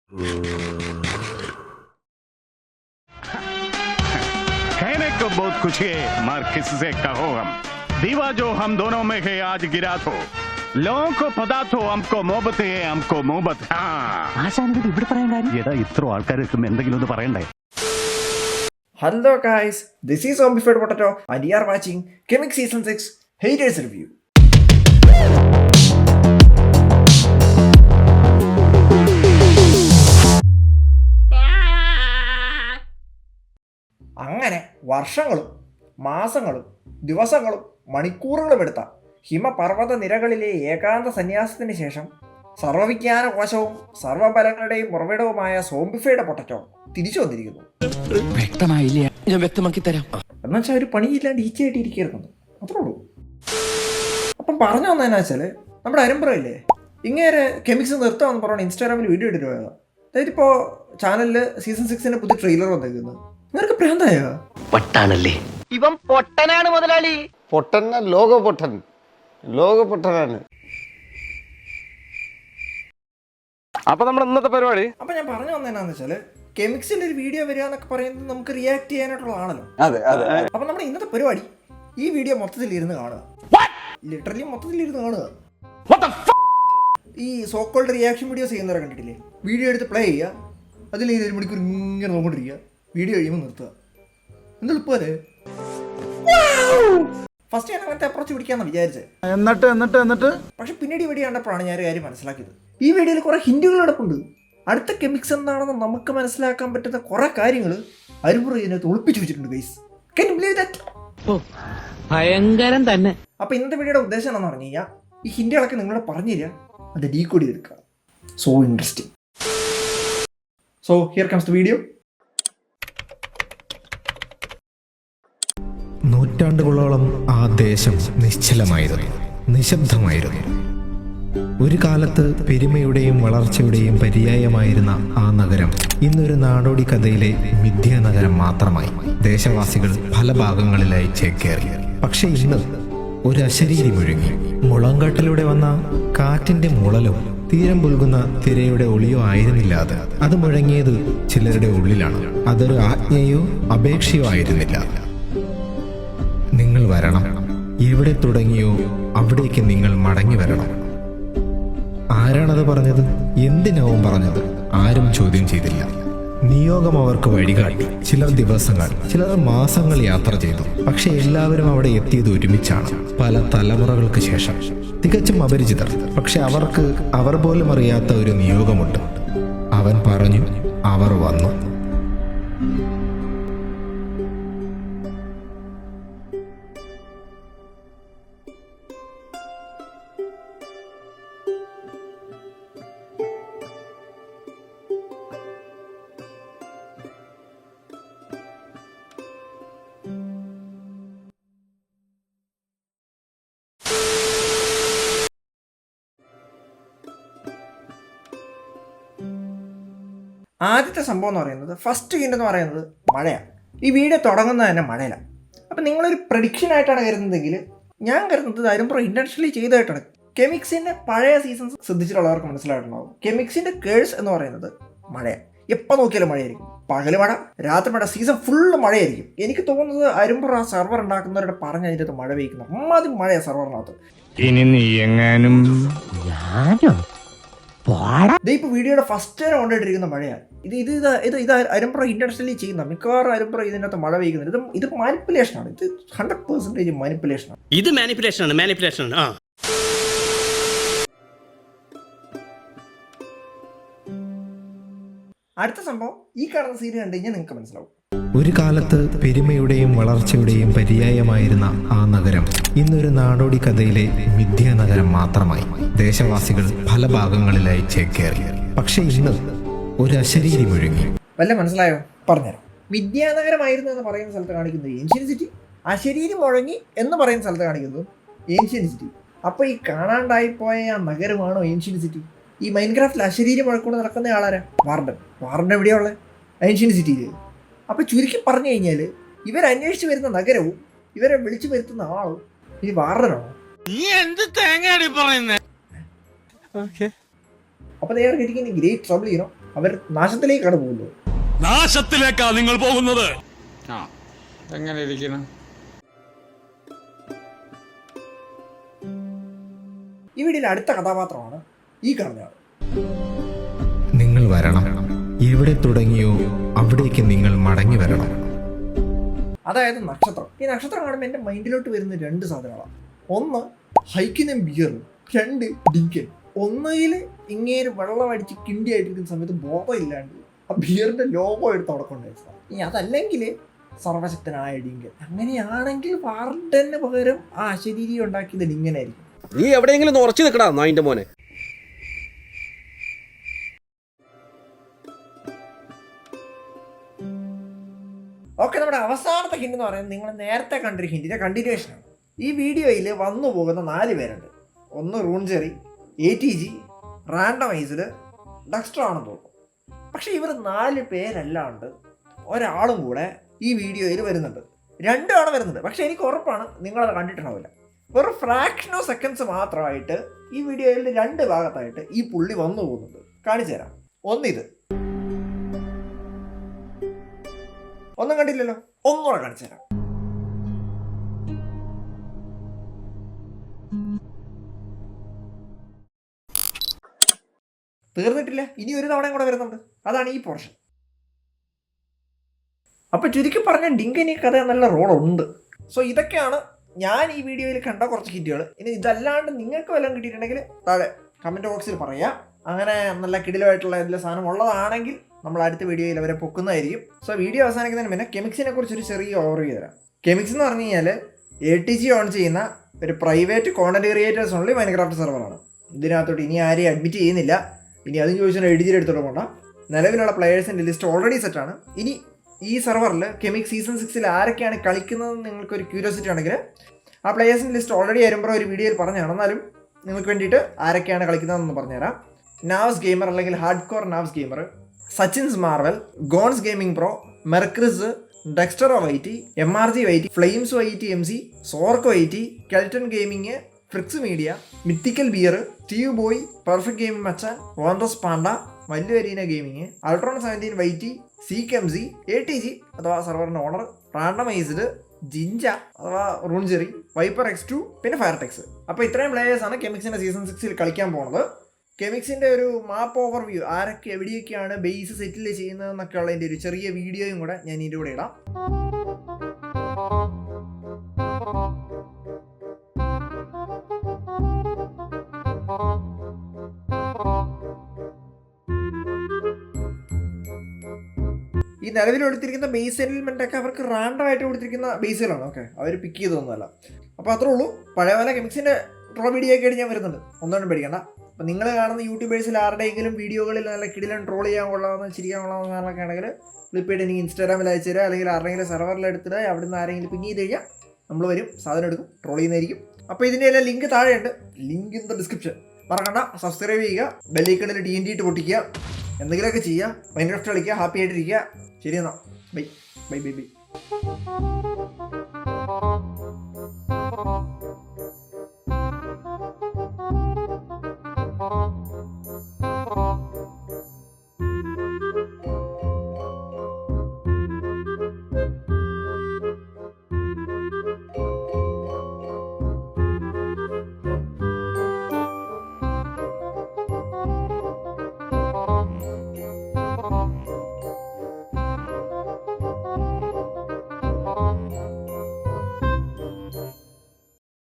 कहने को बहुत कुछ है, मार किससे कहो हम दीवा जो हम दोनों में है आज गिरा तो लोगों को पता तो हमको मोहब्बत है हमको मोहब्बत. ഇവിടെ പറയാൻ കാര്യം ഏതാ ഇത്ര ആൾക്കാർ എത്തുമ്പോൾ എന്തെങ്കിലും ഒന്ന് പറയണ്ടേ. Hello guys, this is Zombified Potato and you are watching Chemic Season 6 Haters Review. അങ്ങനെ വർഷങ്ങളും മാസങ്ങളും ദിവസങ്ങളും മണിക്കൂറുകളും എടുത്ത ഹിമപർവ്വത നിരകളിലെ ഏകാന്ത സന്യാസത്തിന് ശേഷം സർവ്വവിജ്ഞാന കോശവും സർവ്വബലങ്ങളുടെയും ഉറവിടവുമായ സോംബിഫൈഡ് പൊട്ടറ്റോ തിരിച്ചു വന്നിരിക്കുന്നു. വ്യക്തമായില്ല, ഞാൻ വ്യക്തമാക്കി തരാം. എന്നുവെച്ചാൽ ഒരു പണിയില്ലാണ്ട് ഈച്ചയായിട്ട് ഇരിക്കുന്നു, അത്രേ ഉള്ളൂ. അപ്പം പറഞ്ഞു വന്നതെന്നു വെച്ചാൽ നമ്മുടെ അരുമ്പ്രയില്ലേ ഇങ്ങനെ കെമിക്സ് നിർത്താമെന്ന് പറഞ്ഞാൽ ഇൻസ്റ്റാഗ്രാമിൽ വീഡിയോ ഇട്ടിട്ട് പോയതാണ്. അതായത് ഇപ്പോൾ ചാനലിൽ സീസൺ 6 പുതിയ ട്രെയിലർ വന്നേക്കുന്നത്. നിനക്ക് പ്രാന്തായ പൊട്ടാണല്ലേ ഇവൻ? പൊട്ടനാണ് മുതലാളി. പൊട്ടന ലോകപൊട്ടനാണ്. അപ്പൊ നമ്മുടെ ഇന്നത്തെ പരിപാടി, അപ്പൊ ഞാൻ പറഞ്ഞു വന്നതെന്നാന്ന് വെച്ചാല് കെമിക്സിന്റെ ഒരു വീഡിയോ വരിക എന്നൊക്കെ പറയുന്നത് നമുക്ക് റിയാക്ട് ചെയ്യാനായിട്ടുള്ള ആണല്ലോ. അപ്പൊ നമ്മുടെ ഇന്നത്തെ പരിപാടി ഈ വീഡിയോ മൊത്തത്തിൽ ഇരുന്ന് കാണുക, ലിറ്ററലി മൊത്തത്തിൽ ഇരുന്ന് കാണുക. ഈ സോക്കോൾഡ് റിയാക്ഷൻ വീഡിയോസ് ചെയ്യുന്നവരെ കണ്ടിട്ടില്ലേ? വീഡിയോ എടുത്ത് പ്ലേ ചെയ്യുക, അതിൽ 1 മണിക്കൂർ ഇങ്ങനെ നോക്കിക്കൊണ്ടിരിക്കുക, വീഡിയോ കഴിയുമ്പോൾ നിർത്തുക. എന്തെളുപ്പല്ലേ? ഫസ്റ്റ് ഞാൻ അങ്ങനത്തെ അപ്രോച്ച് പിടിക്കാന്ന് വിചാരിച്ചത്. എന്നിട്ട് പക്ഷെ പിന്നീട് ഈ വീഡിയോ കണ്ടപ്പോഴാണ് ഞാൻ ഒരു കാര്യം മനസ്സിലാക്കിയത്. ഈ വീഡിയോയിൽ കുറെ ഹിന്റുകൾ കിടപ്പുണ്ട്. അടുത്ത കെമിക്സ് എന്താണെന്ന് നമുക്ക് മനസ്സിലാക്കാൻ പറ്റുന്ന കുറെ കാര്യങ്ങൾ അരുമ്പുറ ഇതിനകത്ത് ഒളിപ്പിച്ചു വെച്ചിട്ടുണ്ട് guys. Can you believe that? ഭയങ്കരം തന്നെ. അപ്പൊ ഇന്നത്തെ വീഡിയോയുടെ ഉദ്ദേശം എന്താണെന്ന് പറഞ്ഞു കഴിഞ്ഞാൽ ഈ ഹിന്റുകളൊക്കെ നിങ്ങളോട് പറഞ്ഞു തരിക, അത് ഡീകോഡ് ചെയ്തെടുക്കുക. So interesting. So here comes the video. നൂറ്റാണ്ടുകളോളം ആ ദേശം നിശ്ചലമായിരുന്നു, നിശബ്ദമായിരുന്നു. ഒരു കാലത്ത് പെരുമയുടെയും വളർച്ചയുടെയും പര്യായമായിരുന്ന ആ നഗരം ഇന്നൊരു നാടോടി കഥയിലെ മിഥ്യാനഗരം മാത്രമായി. ദേശവാസികൾ പല ഭാഗങ്ങളിലായി ചേക്കേറി. പക്ഷെ ഇന്ന് ഒരു അശരീരി മുഴങ്ങി. മുളങ്കാട്ടിലൂടെ വന്ന കാറ്റിന്റെ മുളലും തീരം പുൽകുന്ന തിരയുടെ ഒളിയോ ആയിരുന്നില്ല അത്. അത് മുഴങ്ങിയത് ചിലരുടെ ഉള്ളിലാണ്. അതൊരു ആജ്ഞയോ അപേക്ഷയോ ആയിരുന്നില്ല. നിങ്ങൾ വരണം, എവിടെ തുടങ്ങിയോ അവിടേക്ക് നിങ്ങൾ മടങ്ങി വരണം. ആരാണത് പറഞ്ഞത്? എന്തിനാവും പറഞ്ഞത്? ആരും ചോദ്യം ചെയ്തില്ല. നിയോഗം അവർക്ക് വഴികാട്ടി. ചിലർ ദിവസങ്ങൾ, ചിലർ മാസങ്ങൾ യാത്ര ചെയ്തു. പക്ഷെ എല്ലാവരും അവിടെ എത്തിയത് ഒരുമിച്ചാണ്, പല തലമുറകൾക്ക് ശേഷം. തികച്ചും അപരിചിതർ. പക്ഷെ അവർക്ക് അവർ പോലും അറിയാത്ത ഒരു നിയോഗമുണ്ട്. അവൻ പറഞ്ഞു, അവർ വന്നു. ആദ്യത്തെ സംഭവം എന്ന് പറയുന്നത്, ഫസ്റ്റ് ഹിന്റ് എന്ന് പറയുന്നത് മഴയാണ്. ഈ വീഡിയോ തുടങ്ങുന്നത് തന്നെ മഴയിലാണ്. അപ്പം നിങ്ങളൊരു പ്രഡിക്ഷൻ ആയിട്ടാണ് കരുതുന്നതെങ്കിൽ ഞാൻ കരുതുന്നത് അരുമ്പുറ ഇൻറ്റൻഷനലി ചെയ്തതായിട്ടാണ്. കെമിക്സിൻ്റെ പഴയ സീസൺസ് ശ്രദ്ധിച്ചിട്ടുള്ളവർക്ക് മനസ്സിലായിട്ടുണ്ടാവും. കെമിക്സിൻ്റെ കേഴ്സ് എന്ന് പറയുന്നത് മഴയാണ്. എപ്പോൾ നോക്കിയാലും മഴയായിരിക്കും. പകൽ മഴ, രാത്രി മഴ, സീസൺ ഫുള്ള് മഴയായിരിക്കും. എനിക്ക് തോന്നുന്നത് അരുമ്പുറ സർവർ ഉണ്ടാക്കുന്നവരുടെ പറഞ്ഞ് അതിൻ്റെ അകത്ത് മഴ പെയ്യുന്നു. അമ്മാതിരി മഴയാണ് സർവറിനകത്ത്. ഇനി നീ എങ്ങാനും ഇപ്പോൾ വീഡിയോയുടെ ഫസ്റ്റ് നേരം കൊണ്ടിട്ടിരിക്കുന്ന മഴയാണ്. ഇത് അരുമ്പുറ ഇൻറ്റൻഷനലി ചെയ്യുന്ന മിക്കവാറും അരുമ്പുറ ഇതിനകത്ത് മഴ പെയ്യുന്നത്. ഇത് മാനിപ്പുലേഷനാണ്. ഇത് 100% മാനിപ്പുലേഷനാണ്. ഇത് മാനിപ്പുലേഷനാണ്. അടുത്ത സംഭവം ഈ കാണുന്ന സീൻ കണ്ടു കഴിഞ്ഞാൽ നിങ്ങൾക്ക് മനസ്സിലാവും. ഒരു കാലത്ത് പെരുമയുടെയും വളർച്ചയുടെയും പര്യായമായിരുന്ന ആ നഗരം ഇന്നൊരു നാടോടി കഥയിലെ മിഥ്യാനഗരം മാത്രമായി. ദേശവാസികൾ പല ഭാഗങ്ങളിലായി ചേക്കേറി. പക്ഷെ ഇന്ന് ഒരു അശരീരി മുഴങ്ങി. വല്ല മനസ്സിലായോ? പറഞ്ഞുതരാം. മിഥ്യാനഗരമായിരുന്നു എന്ന് പറയുന്ന സ്ഥലത്ത് കാണിക്കുന്നത് ഏൻഷ്യൻ സിറ്റി, അശരീരി മുഴങ്ങി എന്ന് പറയുന്ന സ്ഥലത്ത് കാണിക്കുന്നത് ഏൻഷ്യൻ സിറ്റി. അപ്പോൾ ഈ കാണാണ്ടായിപ്പോയ ആ നഗരമാണോ ഏൻഷ്യൻ സിറ്റി? ഈ മൈൻക്രാഫ്റ്റിൽ അശരീരി മുഴക്കൊണ്ട് നടക്കുന്ന ആളാരാ? വാർഡൻ എവിടെയുള്ള ഏൻഷ്യൻ സിറ്റിയിൽ. അപ്പോൾ ചുരുക്കി പറഞ്ഞു കഴിഞ്ഞാൽ ഇവരന്വേഷിച്ച് വരുന്ന നഗരവും ഇവരെ വിളിച്ചു വരുത്തുന്ന ആളും ഈ വാർഡനാണോ? അപ്പോൾ they are getting in great trouble, അവർ നാശത്തിലേക്കാണ് പോകുന്നത്. നാശത്തിലേക്കാ നിങ്ങൾ പോകുന്നത്. എങ്ങനെ ഇരിക്കണം? ഈ വീഡിയോയിലെ അടുത്ത കഥാപാത്രമാണ് ഈ കാണുന്നയാൾ. നിങ്ങൾ വരണം. എവിടെ തുടങ്ങിയോ അവിടേക്ക് നിങ്ങൾ മടങ്ങി വരണം. അതായത് നക്ഷത്രം. ഈ നക്ഷത്രം കാണുമ്പോൾ എൻ്റെ മൈൻഡിലോട്ട് വരുന്ന രണ്ട് സാധനങ്ങളാണ്. ഒന്ന് ഹൈക്കിനും ബിയറും, രണ്ട് ഡിങ്കൻ. ഒന്നുകിൽ ഇങ്ങേര് വെള്ളം അടിച്ച് കിണ്ടിയായിട്ടിരിക്കുന്ന സമയത്ത് ബോധമില്ലാണ്ട് ആ ബിയറിന്റെ ലോഗോ എടുത്ത് അവിടെ കൊണ്ടുവച്ചാൽ, ഇനി അതല്ലെങ്കിൽ സർവശക്തനായ ഡിങ്കൻ. അങ്ങനെയാണെങ്കിൽ വാർഡന് പകരം ആ അശരീരി ഉണ്ടാക്കിയത് ഡിങ്കനായിരിക്കും. നീ എവിടെയെങ്കിലും ഉറച്ചു നിൽക്കടാ നായിന്റെ മോനെ. ഓക്കെ, നമ്മുടെ അവസാനത്തെ ഹിന്റ് എന്ന് പറയുന്നത് നിങ്ങൾ നേരത്തെ കണ്ടൊരു ഹിന്റിന്റെ കണ്ടിന്യൂഷനാണ്. ഈ വീഡിയോയിൽ വന്നു പോകുന്ന 4 പേരുണ്ട്. ഒന്ന് റൂൺജെറി, ATG, റാൻഡമൈസ്ഡ്, ഡക്സ്റ്റർ ആണെന്ന് തോന്നുന്നു. പക്ഷെ ഇവർ 4 പേരല്ലാണ്ട് ഒരാളും കൂടെ ഈ വീഡിയോയിൽ വരുന്നുണ്ട്. 2 ആണ് വരുന്നത്. പക്ഷെ എനിക്ക് ഉറപ്പാണ് നിങ്ങളത് കണ്ടിട്ടുണ്ടാവില്ല. വെറും ഫ്രാക്ഷൻ ഓഫ് സെക്കൻഡ്സ് മാത്രമായിട്ട് ഈ വീഡിയോയിൽ 2 ഭാഗത്തായിട്ട് ഈ പുള്ളി വന്നു പോകുന്നുണ്ട്. കാണിച്ചു തരാം. ഒന്നിത്, ഒന്നും കണ്ടില്ലല്ലോ, ഒന്നുകൂടെ കാണിച്ചു തരാം. തീർന്നിട്ടില്ല, ഇനി ഒരു തവണയും കൂടെ വരുന്നുണ്ട്. അതാണ് ഈ പോർഷൻ. അപ്പൊ ചുരുക്കി പറഞ്ഞ ഡിങ്കൻ ഈ കഥ നല്ല റോളുണ്ട്. സോ ഇതൊക്കെയാണ് ഞാൻ ഈ വീഡിയോയിൽ കണ്ട കുറച്ച് ഹിറ്റുകൾ. ഇനി ഇതല്ലാണ്ട് നിങ്ങൾക്ക് വല്ലതും കിട്ടിയിട്ടുണ്ടെങ്കിൽ താഴെ കമന്റ് ബോക്സിൽ പറയാം. അങ്ങനെ നല്ല കിടിലമായിട്ടുള്ള എന്തെങ്കിലും സാധനം ഉള്ളതാണെങ്കിൽ നമ്മൾ അടുത്ത വീഡിയോയിൽ അവരെ പൊക്കുന്നതായിരിക്കും. സോ വീഡിയോ അവസാനിക്കുന്നതിന് മുന്നേ കെമിക്സിനെ കുറിച്ച് ഒരു ചെറിയ ഓവർവ്യൂ തരാം. കെമിക്സ് എന്ന് പറഞ്ഞു കഴിഞ്ഞാൽ ATG ഓൺ ചെയ്യുന്ന ഒരു private content creators only Minecraft സെർവറാണ്. ഇതിനകത്തോട്ട് ഇനി ആരെയും അഡ്മിറ്റ് ചെയ്യുന്നില്ല. ഇനി അതും ചോദിച്ചാൽ ATG എടുത്തോളം കൊണ്ട നിലവിലുള്ള പ്ലെയേഴ്സിൻ്റെ ലിസ്റ്റ് ഓൾറെഡി സെറ്റാണ്. ഇനി ഈ സെർവറിൽ കെമിക് സീസൺ 6 ആരൊക്കെയാണ് കളിക്കുന്നതെന്ന് നിങ്ങൾക്കൊരു ക്യൂരിയോസിറ്റി ആണെങ്കിൽ ആ പ്ലെയേഴ്സിൻ്റെ ലിസ്റ്റ് ഓൾറെഡി വരുമ്പോൾ ഒരു വീഡിയോയിൽ പറഞ്ഞാണ്. എന്നാലും നിങ്ങൾക്ക് വേണ്ടിയിട്ട് ആരൊക്കെയാണ് കളിക്കുന്നതെന്ന് പറഞ്ഞുതരാം. നാവ്സ് ഗെയിമർ അല്ലെങ്കിൽ hard core Navs gamer, Sachin's Marvel, ഗോൺസ് ഗെയിമിംഗ് പ്രോ, മെർക്രിസ്, Dexter YT, MRG YT, Flames YT MC, സോർക്ക് YT, Kelton gaming, Frix media, mythical bear, Steve boy, perfect gaming മച്ചാൻ, വോണ്ടസ് പാണ്ട, വല്ലുവരീന gaming, Ultron 17 YT, CKMZ, ATG അഥവാ സെർവറിൻ്റെ owner, randomised, ജിഞ്ച അഥവാ റൂൺജെറി, wiper X2, പിന്നെ ഫയർടെക്സ്. അപ്പോൾ ഇത്രയും പ്ലേയേഴ്സാണ് കെമിക്സിൻ്റെ സീസൺ 6 കളിക്കാൻ പോകുന്നത്. കെമിക്സിൻ്റെ ഒരു മാപ്പ് ഓവർവ്യൂ, ആരൊക്കെ എവിടെയൊക്കെയാണ് ബേസ് സെറ്റിൽ ചെയ്യുന്നതെന്നൊക്കെ ഉള്ളതിൻ്റെ ഒരു ചെറിയ വീഡിയോയും കൂടെ ഞാൻ ഇതിൻ്റെ കൂടെ ഇടാം. ഈ നിലവിൽ കൊടുത്തിരിക്കുന്ന ബേസ് സെറ്റിൽമെൻ്റ് ഒക്കെ അവർക്ക് റാൻഡമായിട്ട് കൊടുത്തിരിക്കുന്ന ബേസുകളാണ്. ഓക്കെ, അവർ പിക്ക് ചെയ്തൊന്നുമല്ല. അപ്പോൾ അത്രേ ഉള്ളൂ. പഴയ പോലെ കെമിക്സിൻ്റെ ട്രോ വീഡിയോ ഒക്കെ ആയിട്ട് ഞാൻ വരുന്നുണ്ട്, ഒന്നും പേടിക്കണ്ട. അപ്പോൾ നിങ്ങൾ കാണുന്ന യൂട്യൂബേഴ്സിൽ ആരുടെയെങ്കിലും വീഡിയോകളിൽ നല്ല കിടിലൻ ട്രോൾ ചെയ്യാൻ കൊള്ളാമെന്ന് ചിരിക്കാൻ കൊള്ളാമെന്ന് സാധനമൊക്കെ ആണെങ്കിൽ ഫ്ലിപ്പായിട്ട് എനിക്ക് ഇൻസ്റ്റാഗ്രാമിൽ അയച്ചു തരാം, അല്ലെങ്കിൽ ആരുടെയെങ്കിലും സെർവറിൽ എടുത്തിട്ട് അവിടെ നിന്ന് ആരെങ്കിലും പിങ് ചെയ്ത് കഴിഞ്ഞാൽ നമ്മൾ വരും, സാധനം എടുക്കും, ട്രോൾ ചെയ്യുന്നതായിരിക്കും. അപ്പോൾ ഇതിൻ്റെ എല്ലാം ലിങ്ക് താഴെയുണ്ട്, ലിങ്ക് ഇൻ ദ ഡിസ്ക്രിപ്ഷൻ. മറക്കണ്ട, സബ്സ്ക്രൈബ് ചെയ്യുക, ബെല്ലൈക്കണിൽ TNT ഇട്ട് പൊട്ടിക്കുക, എന്തെങ്കിലുമൊക്കെ ചെയ്യുക, മൈൻക്രാഫ്റ്റ് കളിക്കുക, ഹാപ്പി ആയിട്ടിരിക്കുക. ശരി എന്നാൽ, ബൈ ബൈ ബൈ ബൈ.